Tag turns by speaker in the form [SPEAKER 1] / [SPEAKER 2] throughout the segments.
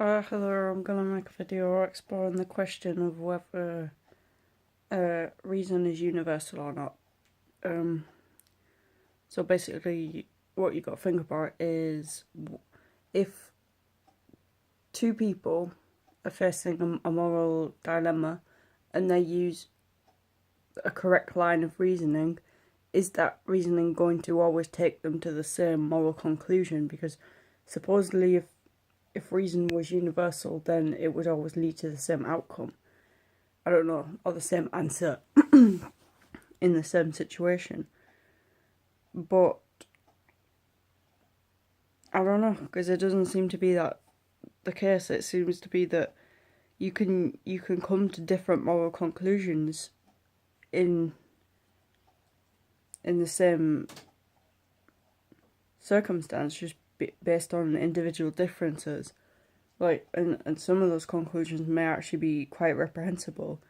[SPEAKER 1] Hello, I'm gonna make a video exploring the question of whether reason is universal or not. Um, so basically, what you got to think about is if two people are facing a moral dilemma and they use a correct line of reasoning, is that reasoning going to always take them to the same moral conclusion? Because supposedly, if reason was universal, then it would always lead to the same outcome. I don't know, or the same answer in the same situation. But I don't know, because it doesn't seem to be that the case. It seems to be that you can come to different moral conclusions in the same circumstance, just based on individual differences. Like, and some of those conclusions may actually be quite reprehensible.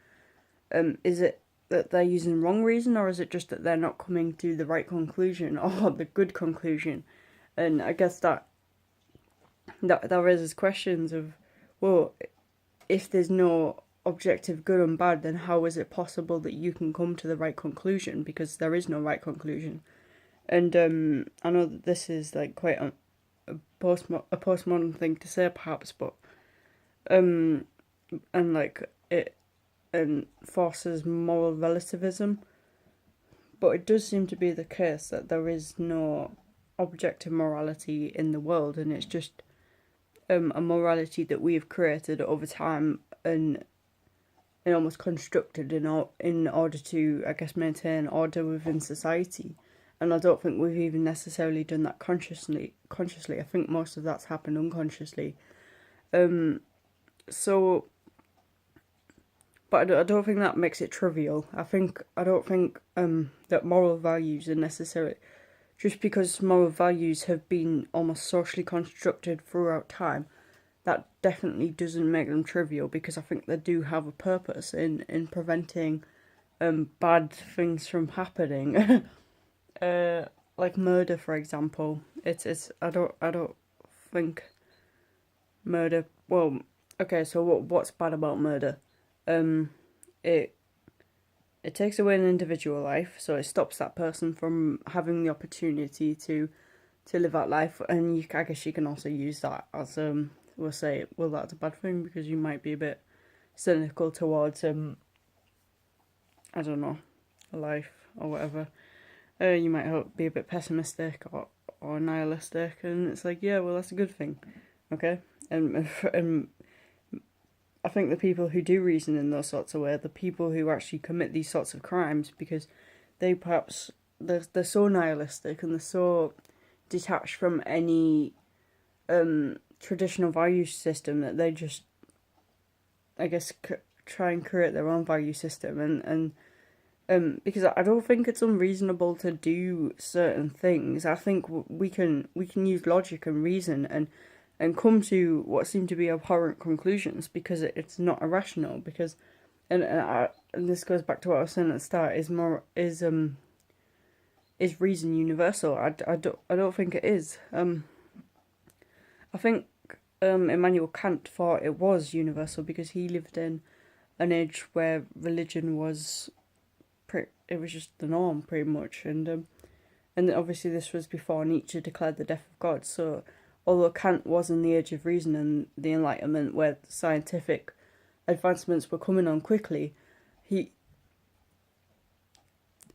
[SPEAKER 1] Is it that they're using wrong reason, or is it just that they're not coming to the right conclusion or the good conclusion? And I guess that raises questions of, well, if there's no objective good and bad, then how is it possible that you can come to the right conclusion? Because there is no right conclusion. And I know that this is like quite a postmodern thing to say, perhaps, but and like it and forces moral relativism. But it does seem to be the case that there is no objective morality in the world, and it's just a morality that we have created over time and almost constructed in order to, I guess, maintain order within society. And I don't think we've even necessarily done that consciously. I think most of that's happened unconsciously. So, but I don't think that makes it trivial. I don't think that moral values are necessary. Just because moral values have been almost socially constructed throughout time, that definitely doesn't make them trivial, because I think they do have a purpose in preventing bad things from happening. Like murder, for example. It's I don't think murder. Well, okay. So what's bad about murder? It takes away an individual life, so it stops that person from having the opportunity to live that life, and I guess you can also use that as we'll say, well, that's a bad thing, because you might be a bit cynical towards I don't know, life or whatever. You might be a bit pessimistic or nihilistic, and it's like, yeah, well, that's a good thing, okay? And I think the people who do reason in those sorts of ways are the people who actually commit these sorts of crimes, because they perhaps they're so nihilistic and they're so detached from any traditional value system that they just, I guess, try and create their own value system, because I don't think it's unreasonable to do certain things. I think we can use logic and reason and come to what seem to be abhorrent conclusions, because it's not irrational. Because and this goes back to what I was saying at the start: is reason universal? I don't think it is. I think Immanuel Kant thought it was universal, because he lived in an age where religion was it was just the norm, pretty much, and obviously this was before Nietzsche declared the death of God. So although Kant was in the age of reason and the Enlightenment, where scientific advancements were coming on quickly, it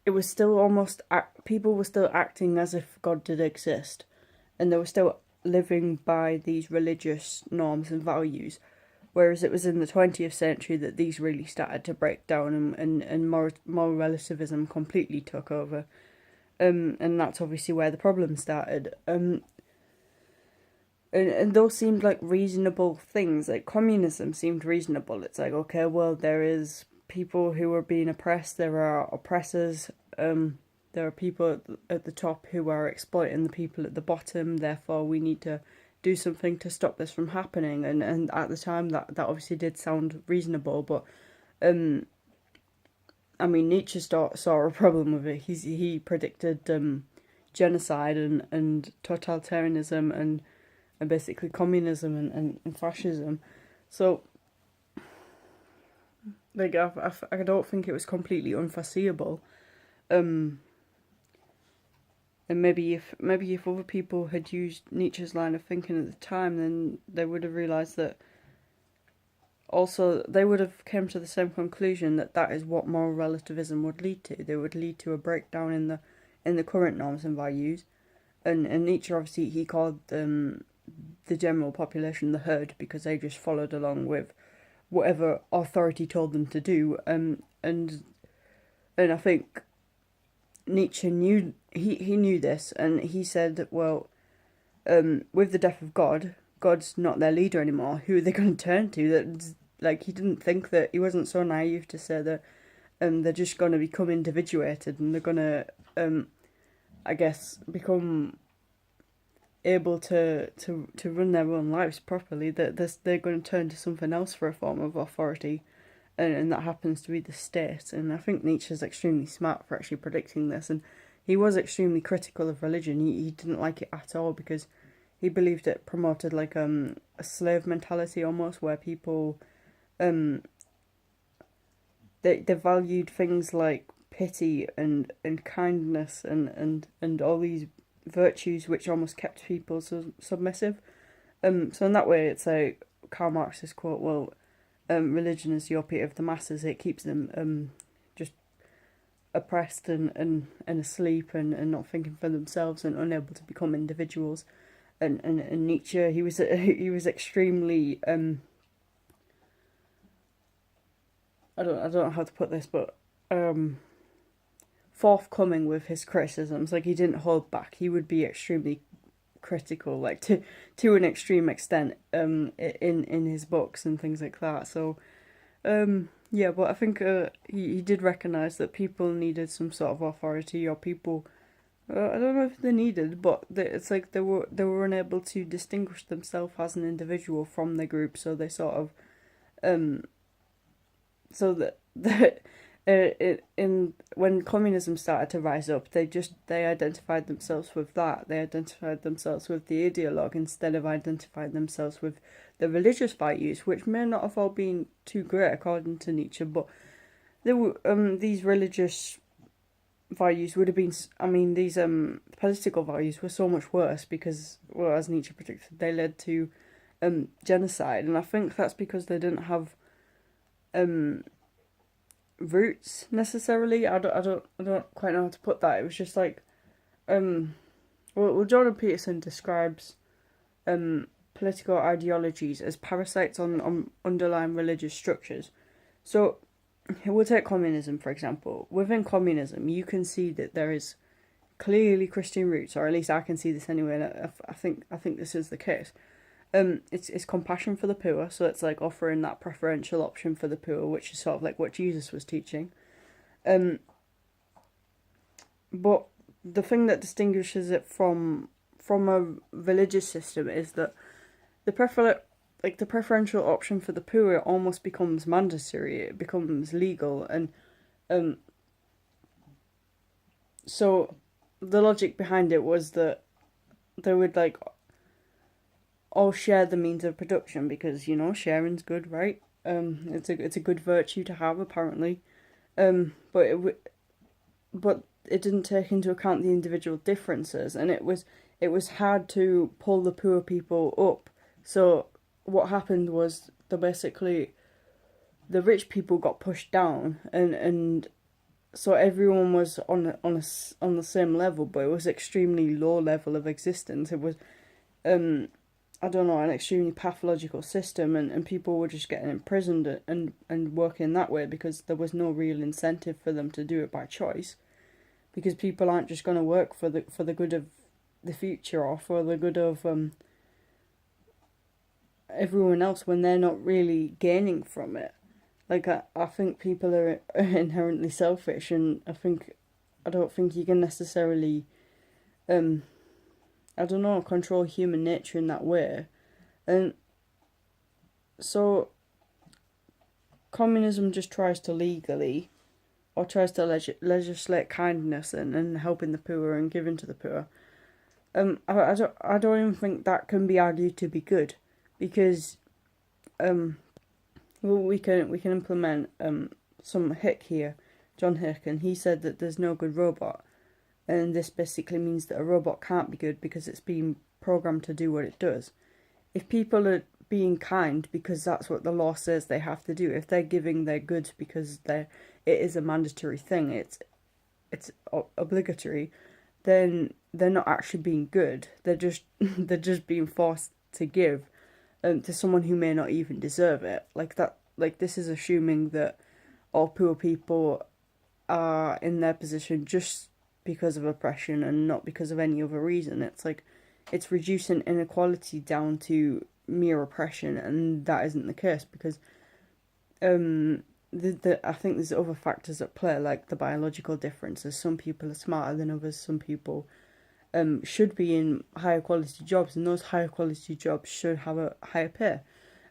[SPEAKER 1] was still almost people were still acting as if God did exist, and they were still living by these religious norms and values. Whereas it was in the 20th century that these really started to break down, and moral relativism completely took over. And that's obviously where the problem started. And those seemed like reasonable things. Like communism seemed reasonable. It's like, okay, well, there is people who are being oppressed, there are oppressors, there are people at the top who are exploiting the people at the bottom, therefore we need to do something to stop this from happening. And at the time that obviously did sound reasonable, but I mean, Nietzsche saw a problem with it. He predicted genocide and totalitarianism basically communism and fascism. So, like, I don't think it was completely unforeseeable. And maybe if other people had used Nietzsche's line of thinking at the time, then they would have realised that. Also, they would have come to the same conclusion that that is what moral relativism would lead to. They would lead to a breakdown in the current norms and values. And Nietzsche, obviously, he called the general population the herd because they just followed along with whatever authority told them to do. And I think Nietzsche knew he knew this, and he said, well, with the death of God, God's not their leader anymore. Who are they going to turn to? That, like, he didn't think that, he wasn't so naive to say that they're just going to become individuated and they're going to, I guess, become able to run their own lives properly. That they're going to turn to something else for a form of authority, and that happens to be the state. And I think Nietzsche's extremely smart for actually predicting this, and he was extremely critical of religion. He didn't like it at all because he believed it promoted like a slave mentality almost, where people they valued things like pity and kindness and all these virtues which almost kept people submissive. So in that way, it's like Karl Marx's quote, well, religion is the opiate of the masses. It keeps them just oppressed and asleep and not thinking for themselves and unable to become individuals. And Nietzsche, he was extremely I don't know how to put this, but forthcoming with his criticisms. Like, he didn't hold back. He would be extremely critical, like to an extreme extent, in his books and things like that. So, yeah, but I think he did recognise that people needed some sort of authority, or people. I don't know if they needed, but it's like they were unable to distinguish themselves as an individual from the group, so they sort of, so that in when communism started to rise up, they identified themselves with that. They identified themselves with the ideologue instead of identifying themselves with the religious values, which may not have all been too great according to Nietzsche, but there were these religious values would have been. I mean, these political values were so much worse because, well, as Nietzsche predicted, they led to genocide, and I think that's because they didn't have roots necessarily. I don't quite know how to put that. It was just like well, Jordan Peterson describes political ideologies as parasites on underlying religious structures. So we'll take communism for example. Within communism, you can see that there is clearly Christian roots, or at least I can see this anyway. And I think this is the case. It's compassion for the poor, so it's like offering that preferential option for the poor, which is sort of like what Jesus was teaching. But the thing that distinguishes it from a religious system is that the preferential option for the poor almost becomes mandatory. It becomes legal, and so the logic behind it was that they would like all share the means of production because, you know, sharing's good, right? It's a good virtue to have apparently, but it didn't take into account the individual differences, and it was hard to pull the poor people up. So what happened was the rich people got pushed down, and so everyone was on the same level, but it was extremely low level of existence. It was I don't know, an extremely pathological system, and people were just getting imprisoned and working that way because there was no real incentive for them to do it by choice, because people aren't just going to work for the good of the future or for the good of everyone else when they're not really gaining from it. Like, I think people are inherently selfish, and I don't think you can necessarily I don't know, control human nature in that way. And so communism just tries to legally, or tries to legislate kindness and helping the poor and giving to the poor. I don't even think that can be argued to be good, because well, we can implement some Hick here, John Hick, and he said that there's no good robot, and this basically means that a robot can't be good because it's being programmed to do what it does. If people are being kind because that's what the law says they have to do, if they're giving their goods because it is a mandatory thing, it's obligatory, then they're not actually being good. They're just they're just being forced to give to someone who may not even deserve it. Like that. Like, this is assuming that all poor people are in their position just because of oppression and not because of any other reason. It's like it's reducing inequality down to mere oppression, and that isn't the case, because I think there's other factors at play, like the biological differences. Some people are smarter than others. Some people should be in higher quality jobs, and those higher quality jobs should have a higher pay.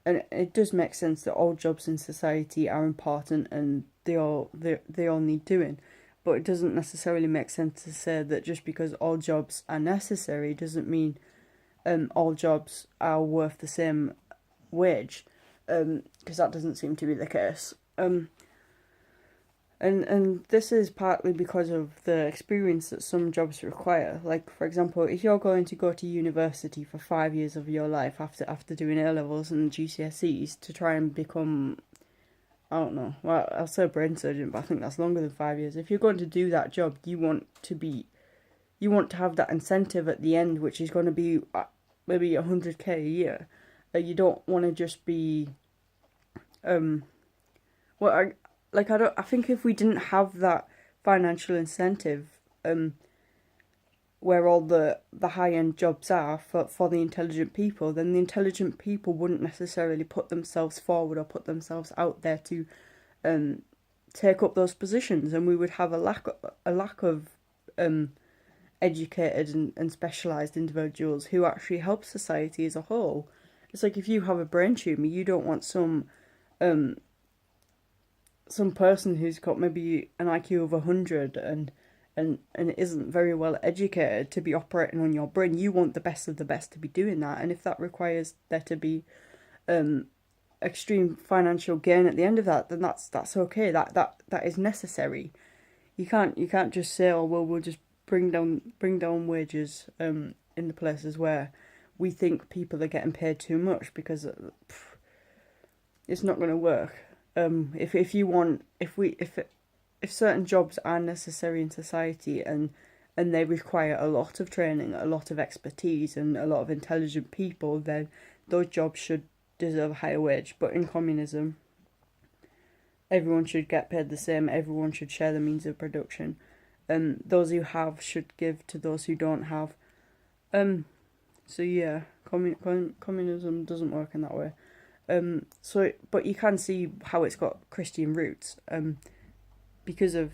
[SPEAKER 1] And it does make sense that all jobs in society are important and they all need doing, but it doesn't necessarily make sense to say that just because all jobs are necessary doesn't mean all jobs are worth the same wage, because that doesn't seem to be the case. And this is partly because of the experience that some jobs require. Like, for example, if you're going to go to university for 5 years of your life after doing A levels and GCSEs to try and become, I don't know, well, I'll say a brain surgeon, but I think that's longer than 5 years. If you're going to do that job, you want to have that incentive at the end, which is going to be maybe 100k a year. You don't want to just be, well, I think if we didn't have that financial incentive, where all the high end jobs are for the intelligent people, then the intelligent people wouldn't necessarily put themselves forward or put themselves out there to take up those positions, and we would have a lack of educated and specialised individuals who actually help society as a whole. It's like, if you have a brain tumour, you don't want some person who's got maybe an IQ of 100 and isn't very well educated to be operating on your brain. You want the best of the best to be doing that, and if that requires there to be extreme financial gain at the end of that, then that's okay. That is necessary. You can't just say, oh well, we'll just bring down wages in the places where we think people are getting paid too much, because it's not going to work. If certain jobs are necessary in society and they require a lot of training, a lot of expertise, and a lot of intelligent people, then those jobs should deserve a higher wage. But in communism, everyone should get paid the same. Everyone should share the means of production, and those who have should give to those who don't have. So yeah, communism doesn't work in that way. But you can see how it's got Christian roots, because of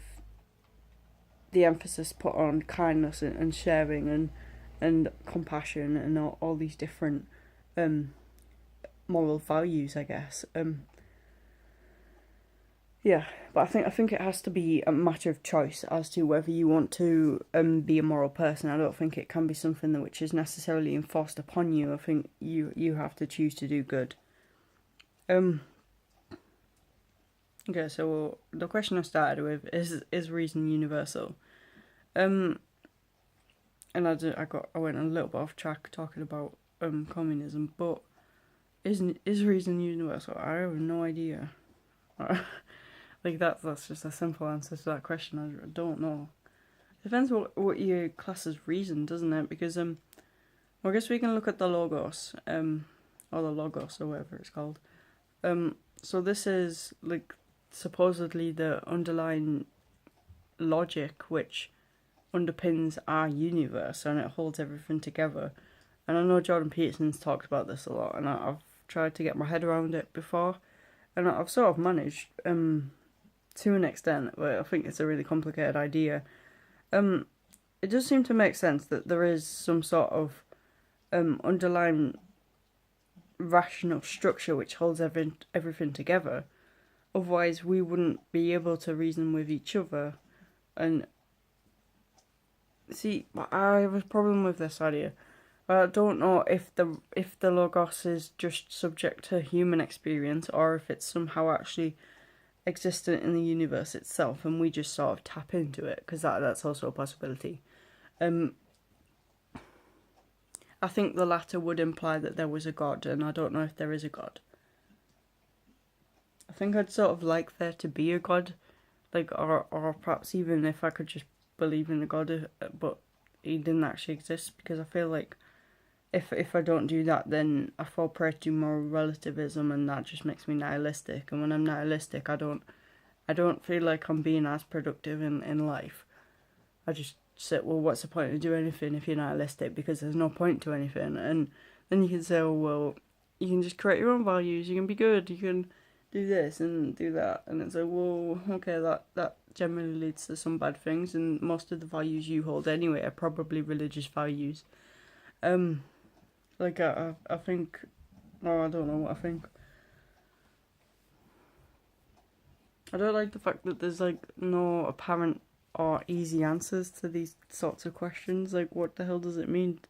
[SPEAKER 1] the emphasis put on kindness and sharing and compassion and all these different moral values, I guess. Yeah, but I think it has to be a matter of choice as to whether you want to be a moral person. I don't think it can be something which is necessarily enforced upon you. I think you have to choose to do good. Okay, so the question I started with is reason universal? And I went a little bit off track talking about communism, but is reason universal? I have no idea. Like, that's just a simple answer to that question. I don't know. It depends what your class as reason, doesn't it? Because well, I guess we can look at the logos, or the logos, or whatever it's called. So this is like supposedly the underlying logic which underpins our universe, and it holds everything together. And I know Jordan Peterson's talked about this a lot, and I've tried to get my head around it before, and I've sort of managed to an extent, but I think it's a really complicated idea. It does seem to make sense that there is some sort of underlying rational structure which holds everything together. Otherwise, we wouldn't be able to reason with each other, and See, I have a problem with this idea. I don't know if the logos is just subject to human experience or if it's somehow actually existent in the universe itself, and we just sort of tap into it, because that's also a possibility. Um, I think the latter would imply that there was a god, and I don't know if there is a god. I think I'd sort of like there to be a god, like or perhaps even if I could just believe in a god, but he didn't actually exist, because I feel like if I don't do that, then I fall prey to moral relativism, and that just makes me nihilistic. And when I'm nihilistic, I don't feel like I'm being as productive in life. I just said, well, what's the point of doing anything if you're nihilistic? Because there's no point to anything. And then you can say, oh, well, you can just create your own values. You can be good. You can do this and do that. And it's like, well, okay, that generally leads to some bad things. And most of the values you hold anyway are probably religious values. Um, like I think, no, I don't know what I think. I don't like the fact that there's like no apparent or easy answers to these sorts of questions. Like, what the hell does it mean?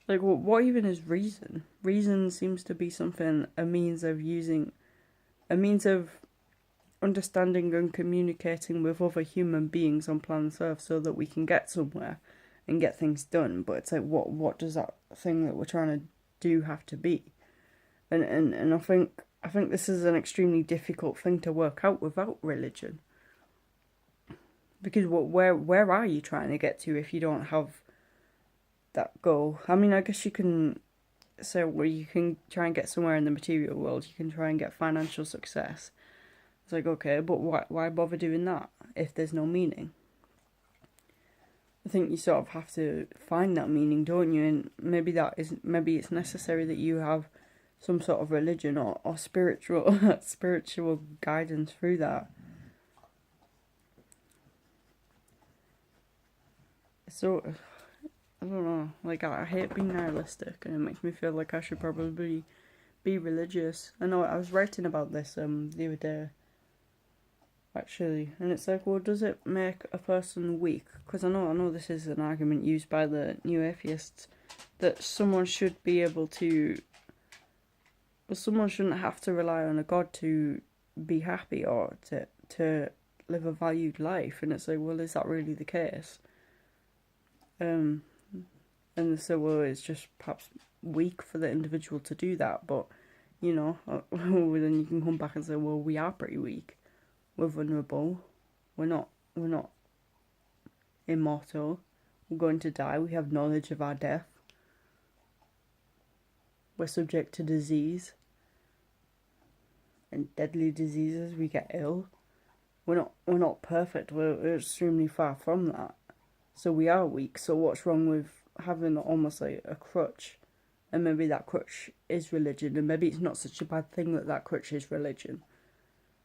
[SPEAKER 1] Like, what even is reason? Reason seems to be something, a means of using, a means of understanding and communicating with other human beings on planet Earth so that we can get somewhere and get things done. But it's like, what does that thing that we're trying to do have to be? And I think this is an extremely difficult thing to work out without religion. Because where are you trying to get to if you don't have that goal? I mean, I guess you can say, well, you can try and get somewhere in the material world. You can try and get financial success. It's like, okay, but why bother doing that if there's no meaning? I think you sort of have to find that meaning, don't you? And maybe it's necessary that you have some sort of religion or spiritual spiritual guidance through that. So I don't know. Like, I hate being nihilistic, and it makes me feel like I should probably be religious. I know I was writing about this the other day, actually, and it's like, well, does it make a person weak? Because I know this is an argument used by the new atheists, that someone should be able to, well, someone shouldn't have to rely on a god to be happy or to live a valued life. And it's like, well, is that really the case? Um, and so, well, it's just perhaps weak for the individual to do that, but then you can come back and say, well, we are pretty weak. We're vulnerable. We're not immortal. We're going to die. We have knowledge of our death. We're subject to disease and deadly diseases. We get ill. We're not perfect. We're extremely far from that. So we are weak. So what's wrong with having almost like a crutch? And maybe that crutch is religion, and maybe it's not such a bad thing that that crutch is religion,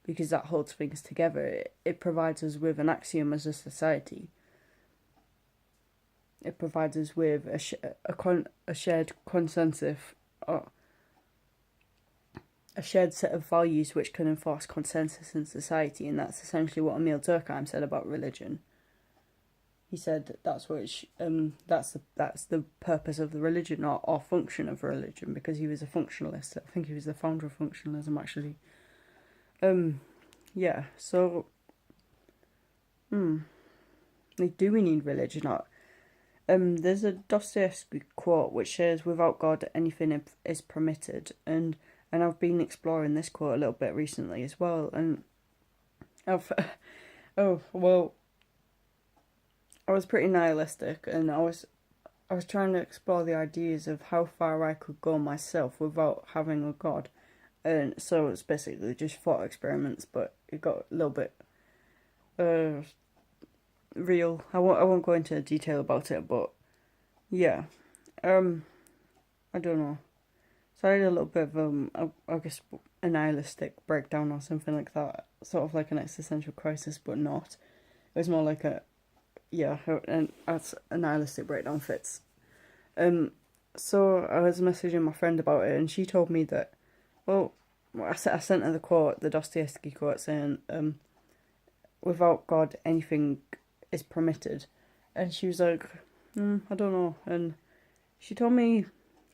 [SPEAKER 1] because that holds things together. It provides us with an axiom as a society. It provides us with a shared consensus, or a shared set of values which can enforce consensus in society, and that's essentially what Emil Durkheim said about religion. He said that's that's the purpose of the religion, or function of religion, because he was a functionalist. I think he was the founder of functionalism, actually. Yeah. So, like, do we need religion? Or, there's a Dostoevsky quote which says, "Without God, anything is permitted," and I've been exploring this quote a little bit recently as well, and I've oh well, I was pretty nihilistic, and I was trying to explore the ideas of how far I could go myself without having a god. And so it's basically just thought experiments, but it got a little bit uh real. I won't go into detail about it, but yeah. Um I don't know. So I did a little bit of I guess a nihilistic breakdown or something like that. Sort of like an existential crisis, but not. It was more like a yeah, and as a nihilistic breakdown fits. Um, so I was messaging my friend about it, and she told me that, well, I sent her the quote, the Dostoevsky quote, saying, "Without God, anything is permitted," and she was like, I don't know. And she told me,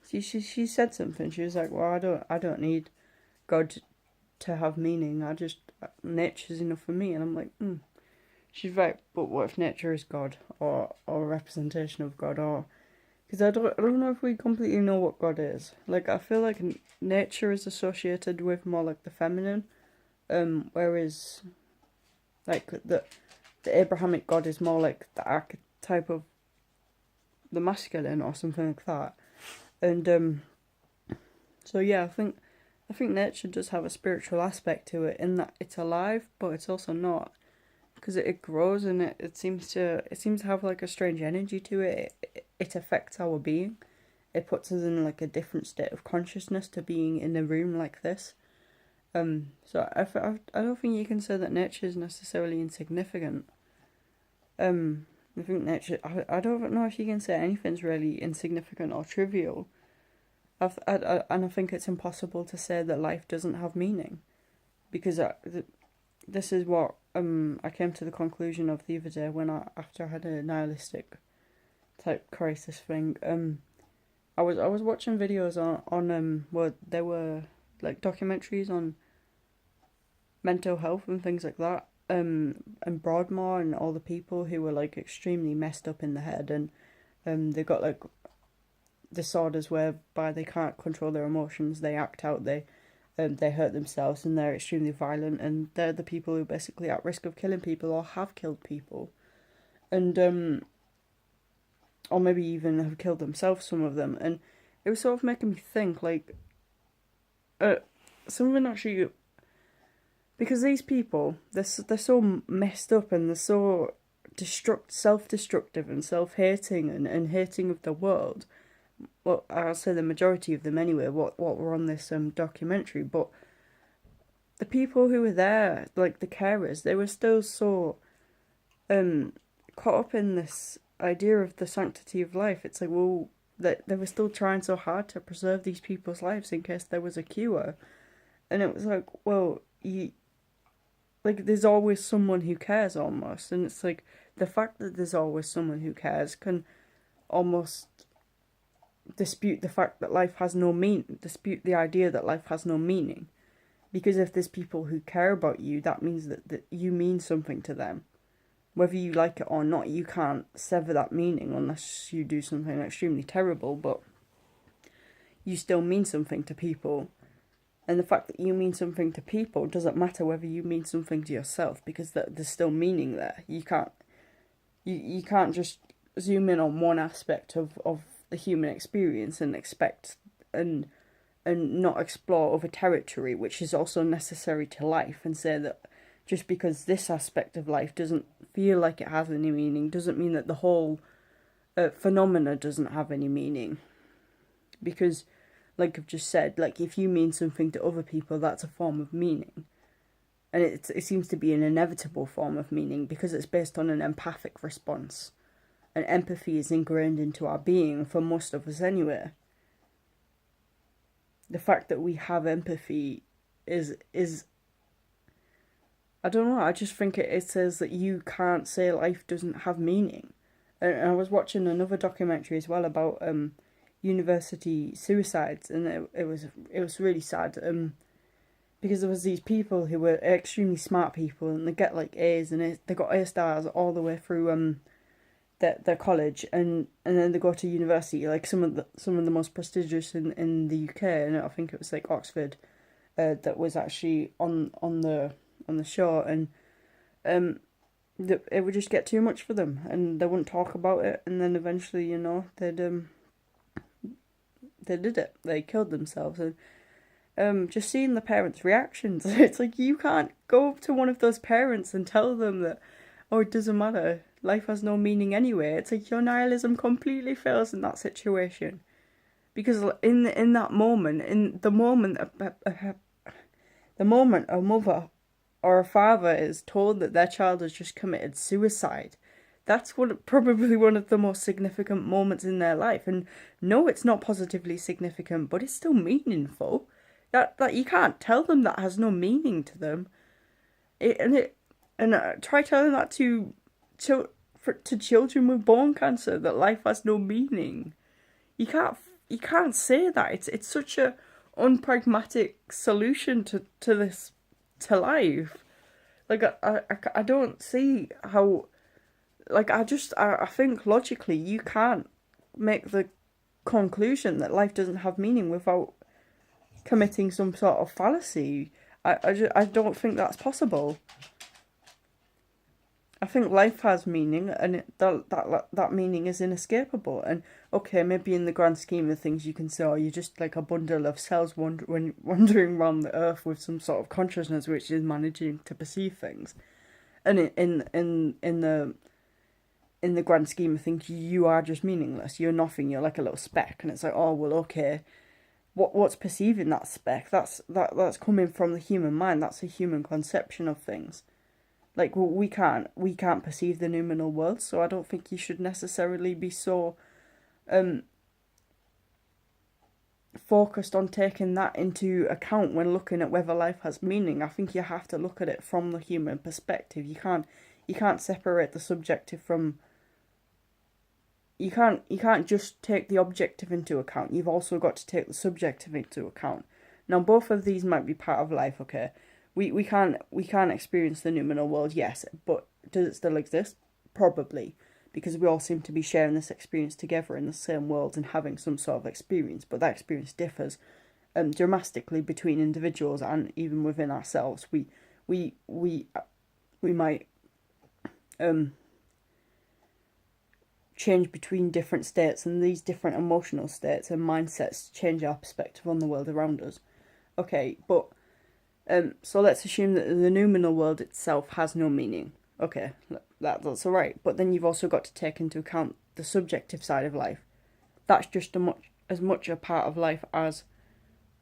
[SPEAKER 1] she said something. She was like, well, I don't need God to have meaning. Nature's enough for me. And I'm like, She's right, but what if nature is God, or a representation of God, or because I don't know if we completely know what God is. Like, I feel like nature is associated with more like the feminine, whereas like the Abrahamic God is more like the archetype of the masculine or something like that. And so yeah, I think nature does have a spiritual aspect to it in that it's alive, but it's also not, because it grows and it seems to have like a strange energy to it. It affects our being. It puts us in like a different state of consciousness to being in a room like this. So I don't think you can say that nature is necessarily insignificant. I think nature. I don't know if you can say anything's really insignificant or trivial. And I think it's impossible to say that life doesn't have meaning, because this is what I came to the conclusion of the other day after I had a nihilistic type crisis thing. I was watching videos on where there were like documentaries on mental health and things like that. And Broadmoor and all the people who were like extremely messed up in the head, and they got like disorders whereby they can't control their emotions, they act out, they hurt themselves, and they're extremely violent, and they're the people who are basically at risk of killing people or have killed people, and or maybe even have killed themselves, some of them. And it was sort of making me think, like, something actually, because these people, they're so messed up, and they're so self-destructive and self-hating, and hating of the world. Well, I'll say the majority of them anyway, what were on this documentary, but the people who were there, like the carers, they were still so caught up in this idea of the sanctity of life. It's like, well, that they were still trying so hard to preserve these people's lives in case there was a cure. And it was like, well, there's always someone who cares, almost. And it's like, the fact that there's always someone who cares can almost dispute the fact that life has no meaning, dispute the idea that life has no meaning. Because if there's people who care about you, that means that you mean something to them. Whether you like it or not, you can't sever that meaning unless you do something extremely terrible, but you still mean something to people. And the fact that you mean something to people doesn't matter whether you mean something to yourself, because there's still meaning there. You can't just zoom in on one aspect of the human experience and expect and not explore other territory, which is also necessary to life, and say that just because this aspect of life doesn't feel like it has any meaning doesn't mean that the whole phenomena doesn't have any meaning. Because, like I've just said, like, if you mean something to other people, that's a form of meaning. And it seems to be an inevitable form of meaning because it's based on an empathic response. And empathy is ingrained into our being, for most of us anyway. The fact that we have empathy is I don't know, I just think it says that you can't say life doesn't have meaning. And I was watching another documentary as well about university suicides, and it was really sad, because there was these people who were extremely smart people, and they get like A's, and they got A stars all the way through their college, and then they go to university, like some of the most prestigious in the UK, and I think it was like Oxford, that was actually on the show, and it would just get too much for them, and they wouldn't talk about it, and then eventually, they did it. They killed themselves, and just seeing the parents' reactions, it's like, you can't go up to one of those parents and tell them that, oh, it doesn't matter, life has no meaning anyway. It's like your nihilism completely fails in that situation, because in that moment, the moment a mother or a father is told that their child has just committed suicide, that's probably one of the most significant moments in their life. And no, it's not positively significant, but it's still meaningful. That you can't tell them that has no meaning to them. Try telling that to to children with bone cancer that life has no meaning. You can't say that. It's such a unpragmatic solution to this, to life. Like I don't see how, like I think logically you can't make the conclusion that life doesn't have meaning without committing some sort of fallacy. I don't think that's possible. I think life has meaning, and that meaning is inescapable. And okay, maybe in the grand scheme of things, you can say, "Oh, you're just like a bundle of cells wandering around the earth with some sort of consciousness, which is managing to perceive things." And in the grand scheme of things, you are just meaningless. You're nothing. You're like a little speck, and it's like, oh well, okay. What's perceiving that speck? That's coming from the human mind. That's a human conception of things. Like, well, we can't perceive the noumenal world, so I don't think you should necessarily be so focused on taking that into account when looking at whether life has meaning. I think you have to look at it from the human perspective. You can't separate the subjective from. You can't just take the objective into account. You've also got to take the subjective into account. Now, both of these might be part of life, okay? We can't experience the noumenal world, yes, but does it still exist? Probably, because we all seem to be sharing this experience together in the same world and having some sort of experience, but that experience differs dramatically between individuals and even within ourselves. We might change between different states, and these different emotional states and mindsets change our perspective on the world around us. Okay, but so let's assume that the noumenal world itself has no meaning. Okay, that's alright. But then you've also got to take into account the subjective side of life. That's just as much a part of life as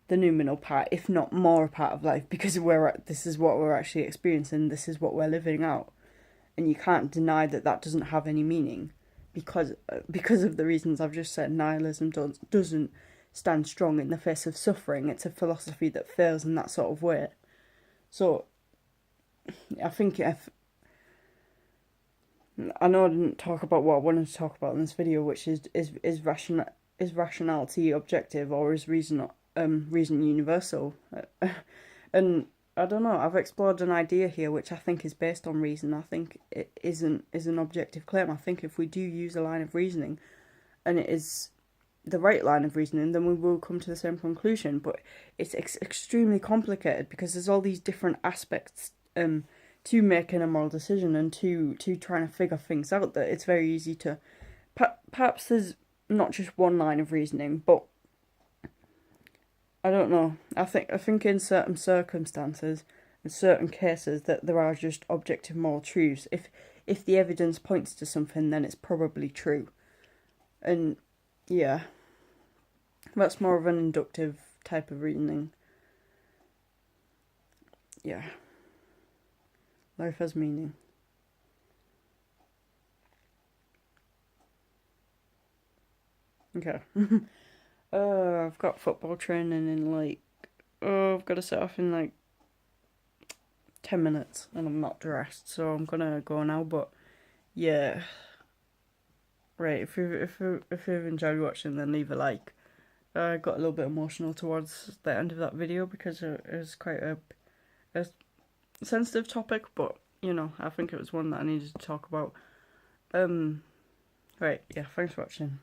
[SPEAKER 1] the noumenal part, if not more a part of life, because this is what we're actually experiencing, this is what we're living out. And you can't deny that doesn't have any meaning, because of the reasons I've just said. Nihilism doesn't stand strong in the face of suffering. It's a philosophy that fails in that sort of way. So, I think I know I didn't talk about what I wanted to talk about in this video, which is rationality objective, or is reason universal? And I don't know. I've explored an idea here which I think is based on reason. I think it is an objective claim. I think if we do use a line of reasoning, and it is the right line of reasoning, then we will come to the same conclusion. But it's extremely complicated because there's all these different aspects to making a moral decision and to trying to figure things out, that it's very easy to perhaps there's not just one line of reasoning, but I don't know. I think in certain circumstances, in certain cases, that there are just objective moral truths. If the evidence points to something, then it's probably true. And yeah, that's more of an inductive type of reasoning. Yeah. Life has meaning. Okay. I've got football training in I've got to set off in 10 minutes, and I'm not dressed, so I'm gonna go now. But yeah, right. If you've enjoyed watching, then leave a like. I got a little bit emotional towards the end of that video because it was quite a sensitive topic, but I think it was one that I needed to talk about. Right, yeah, thanks for watching.